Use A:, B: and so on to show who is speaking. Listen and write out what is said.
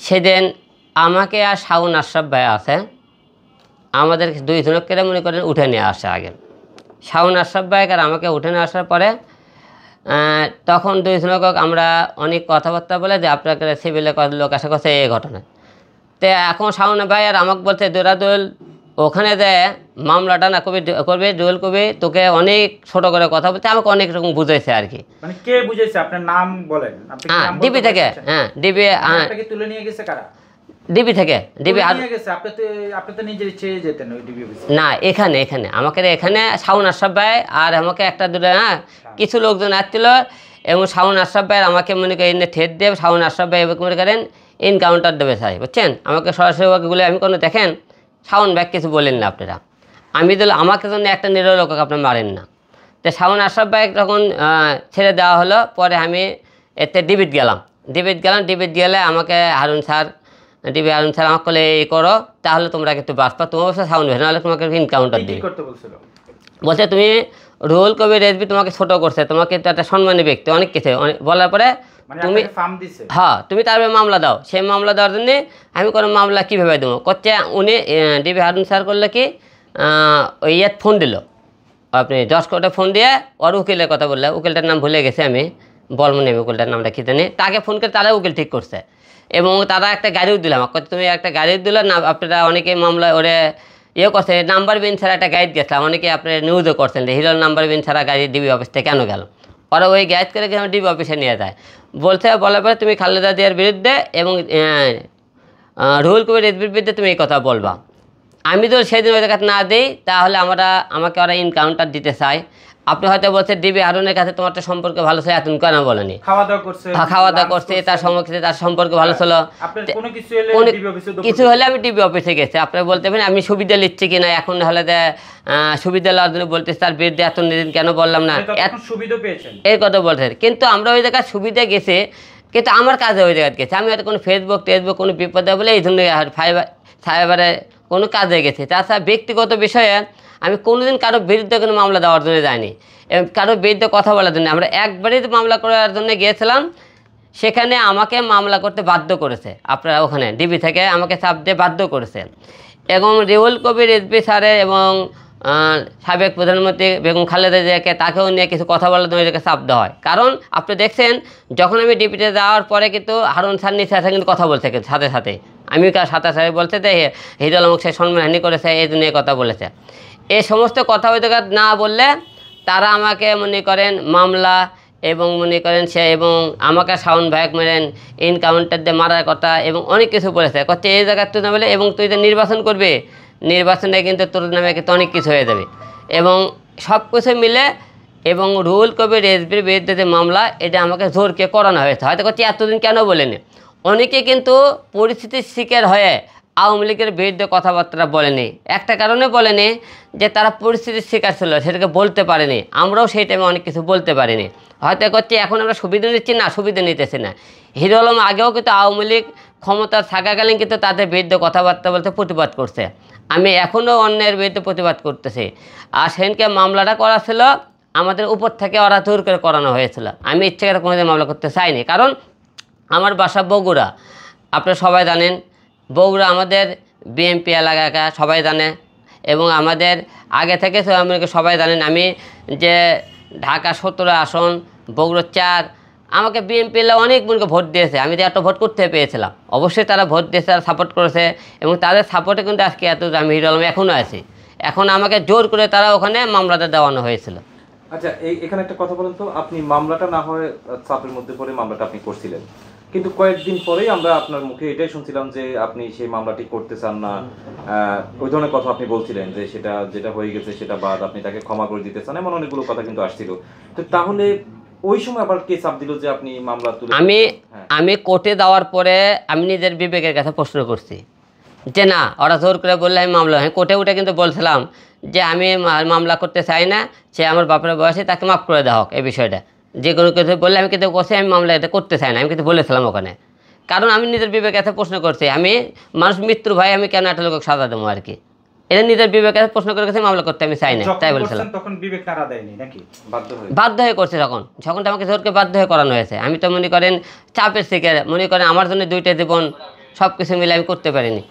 A: সেদিন আমাকে আর শাওন আশরাফ ভাই আছে, আমাদের দুইজনকে মনে করেন উঠে নিয়ে আসে। আগে শাওন আশরাফ ভাই আর আমাকে উঠে নিয়ে আসার পরে তখন দুইজনকে আমরা অনেক কথাবার্তা বলে যে আপনাকে সিভিলে লোক আসা করছে এই ঘটনা। তো এখন শাওন ভাই আর আমাকে বলছে দৌড়াদৌল ওখানে যে মামলাটা না করবে দোল কবি তোকে অনেক ছোট করে কথা বলতে, আমাকে অনেক রকম বুঝাইছে আর কি।
B: মানে কে বুঝাইছে? আপনার নাম বলেন।
A: হ্যাঁ ডিবি থেকে, হ্যাঁ ডিবি
B: তুলে নিয়ে গেছে কারা?
A: ডিবি থেকে। ডিবি
B: আপনি তো নিজের ইচ্ছে যেতেন ওই ডিবি অফিসে?
A: না, এখানে আমাকে এখানে শাওন আশরাফ ভাই আর আমাকে একটা দুটো কিছু লোকজন আসছিল, এবং শাওন আশরাফ ভাই আমাকে মনে করেন ঠেট দেবে, শাওন আশরাফ ভাই মনে করেন এনকাউন্টার দেবে চাই, বুঝছেন? আমাকে সরাসরি ওগুলো আমি কোনো দেখেন শাওন ভাই কিছু বলেন না আপনারা, আমি দিল আমাকে জন্য একটা নিরীহ লোক আপনি মারেন না। তো শাওন আশরাফ ভাই তখন ছেড়ে দেওয়া হলো। পরে আমি এতে ডিবিট গেলাম। ডিবিট গেলে আমাকে হারুন স্যার আমাকে বলে এই করো তাহলে তোমরা একটু বাঁচবা, তোমার বসে সাউন্ড হবে, নাহলে তোমাকে এনকাউন্টার দিই বলছে। তুমি রুহুল কবির রেজভী তোমাকে ছোট করছে, তোমাকে তো একটা সম্মানী ব্যক্তি অনেক কিছু বলার পরে তুমি হ্যাঁ তুমি তারপরে মামলা দাও। সেই মামলা দেওয়ার জন্যে আমি কোনো মামলা কীভাবে দেবো করছে। উনি ডিবি হারুন স্যার করলে কি ওই ফোন দিল, আপনি 10 কোটে ফোন দিয়ে ওর উকিলের কথা বললে, উকিলটার নাম ভুলে গেছে আমি, বলমনি উকিলটার নামটা কী জানি, তাকে ফোন করে তারা উকিল ঠিক করছে। এবং তারা একটা গাড়িও দিলাম, তুমি একটা গাড়িও দিল না, আপনারা অনেকে মামলা ওরে করছে নাম্বার বিন ছাড়া একটা গাইড গেছিলাম, অনেকে আপনার নিউজও করছেন যে হিরোর নাম্বার বিন ছাড়া গাড়ি ডিবি অফিস থেকে কেন গেল। ওরা ওই গাইড করে ডিবি অফিসে নিয়ে যায়, বলার পরে তুমি খালেদা জিয়ার বিরুদ্ধে এবং রুহুল কবির রেজভীর বিরুদ্ধে তুমি এই কথা বলবা। আমি তো সেদিন ওই জায়গায় না দিই, তাহলে আমাকে ওরা এনকাউন্টার দিতে চায়। আপনি হয়তো বলছেন ডিবি হারুনের কাছে তোমার তো সম্পর্ক ভালো ছিল, এত কেন বলেনি? খাওয়া দাওয়া করছে, তার সম্পর্ক ভালো ছিল, কিছু হলে আমি ডিবি অফিসে গেছি। আপনারা বলতে পারেন আমি সুবিধা নিচ্ছি কিনা, এখন হলে সুবিধা লওয়ার জন্য বলতেছি, তার বিরুদ্ধে এত দিন কেন বললাম না, এই কথা বলছেন। কিন্তু আমরা ওই জায়গায় সুবিধা গেছি, কিন্তু আমার কাজে ওই জায়গায় গেছে। আমি হয়তো কোনো ফেসবুক কোনো বিপদে বলে এই জন্য সাইবারে কোনো কাজে গেছে। তাছাড়া ব্যক্তিগত বিষয়ে আমি কোনোদিন কারোর বিরুদ্ধে কোনো মামলা দেওয়ার জন্য যাইনি, এবং কারোর বিরুদ্ধে কথা বলার জন্য। আমরা একবারই মামলা করার জন্য গিয়েছিলাম, সেখানে আমাকে মামলা করতে বাধ্য করেছে আপনারা, ওখানে ডিবি থেকে আমাকে চাপ দিয়ে বাধ্য করেছে। এবং রুহুল কবির রেজভী স্যারের এবং সাবেক প্রধানমন্ত্রী বেগম খালেদা জিয়াকে তাকেও নিয়ে কিছু কথা বলার জন্য এটাকে চাপ দেওয়া হয়। কারণ আপনি দেখছেন যখন আমি ডিবিতে যাওয়ার পরে কিন্তু হারুন স্যার নিচে আসে কিন্তু কথা বলছে, কিন্তু সাথে আমি কার সাথে বলছে যে হিরুল আলমকে সে সম্মানহানি করেছে, এই জন্য কথা বলেছে। এই সমস্ত কথা ওই জায়গা না বললে তারা আমাকে মনে করেন মামলা এবং মনে করেন সে এবং আমাকে শাওন ভাইক মেরেন এনকাউন্টার দিয়ে মারার কথা এবং অনেক কিছু বলেছে, করছে এই জায়গায় তুই না বলে, এবং তুই যে নির্বাচন করবে, নির্বাচনে কিন্তু তোর নামে কিন্তু অনেক কিছু হয়ে যাবে। এবং সব কিছু মিলে এবং রুহুল কবির রেজভীর বিরুদ্ধে যে মামলা, এটা আমাকে জোরকে করানো হয়েছে। হয়তো করছি এতদিন কেন বলেনি, অনেকে কিন্তু পরিস্থিতির শিকার হয়ে আওয়ামী লীগের বিরুদ্ধে কথাবার্তা বলেনি, একটা কারণে বলেনি যে তারা পরিস্থিতির শিকার ছিল, সেটাকে বলতে পারেনি। আমরাও সেই টাইমে অনেক কিছু বলতে পারিনি। হয়তো করছি এখন আমরা সুবিধা নিচ্ছি না, সুবিধা নিতেছি না। হিরো আলম আগেও কিন্তু আওয়ামী লীগ ক্ষমতার থাকাকালীন কিন্তু তাদের বিরুদ্ধে কথাবার্তা বলতে প্রতিবাদ করছে, আমি এখনও অন্যের বিরুদ্ধে প্রতিবাদ করতেছি। আর সেদিনকে মামলাটা করা ছিল আমাদের উপর থেকে, ওরা জোর করে করানো হয়েছিল। আমি ইচ্ছে করে কোনোদিন মামলা করতে চাইনি, কারণ আমার বাসা বগুড়া, আপনারা সবাই জানেন বগুড়া আমাদের বিএমপি এলাকা সবাই জানে, এবং আমাদের আগে থেকে আমাকে সবাই জানেন আমি যে ঢাকা 17 আসন, বগুড়া 4, আমাকে বিএমপি অনেক মনকে ভোট দিয়েছে, আমি যে এত ভোট করতে পেয়েছিলাম। অবশ্যই তারা ভোট দিয়েছে, তারা সাপোর্ট করেছে, এবং তাদের সাপোর্টে কিন্তু আজকে এত আমি হিরো আলম এখনও আছি। এখন আমাকে জোর করে তারা ওখানে মামলাটা দেওয়ানো হয়েছিল।
C: আচ্ছা, এখানে একটা কথা বলেন তো, আপনি মামলাটা না হয় চাপের মধ্যে পড়ে মামলাটা আপনি করছিলেন, কিন্তু কয়েকদিন পরেই আমরা আপনার মুখে এটাই শুনছিলাম যে আপনি সেই মামলাটি করতে চান না, ওই ধরনের কথা আপনি বলছিলেন যে সেটা যেটা হয়ে গেছে সেটা বাদ, আপনি তাকে ক্ষমা করে দিতে চান, এমন অনেকগুলো কথা কিন্তু আসছিল। তো তাহলে ওই সময় আবার কে চাপ দিল যে আপনি মামলা তুলে?
A: আমি কোর্টে যাওয়ার পরে আমি নিজের বিবেকের কাছে প্রশ্ন করছি যে না, ওরা জোর করে বললে আমি মামলা, হ্যাঁ কোর্টে উঠে কিন্তু বলছিলাম যে আমি মামলা করতে চাই না, সে আমার বাপের বয়সে, তাকে মাফ করে দেওয়া হোক এই বিষয়টা, যে কোনো কিছু বললে আমি কিন্তু বসে আমি মামলা এটা করতে চাই না, আমি কিন্তু বলেছিলাম ওখানে। কারণ আমি নিজের বিবেকের কাছে প্রশ্ন করছি, আমি মানুষ মৃত্যুর ভাই আমি কেন একটা লোক সাজা দেবো আর কি, এটা নিজের বিবেকের কাছে প্রশ্ন করে গেছে, মামলা করতে আমি চাই না, তাই বলছিলাম।
B: তখন বিবেক নাড়া দেয়নি নাকি?
A: বাধ্য হয়ে করছে, যখন তো আমাকে জোরকে বাধ্য হয়ে করানো হয়েছে। আমি তো মনে করেন চাপের শিকার, মনে করেন আমার জন্য 2টা জীবন সব কিছু মিলে আমি করতে পারিনি।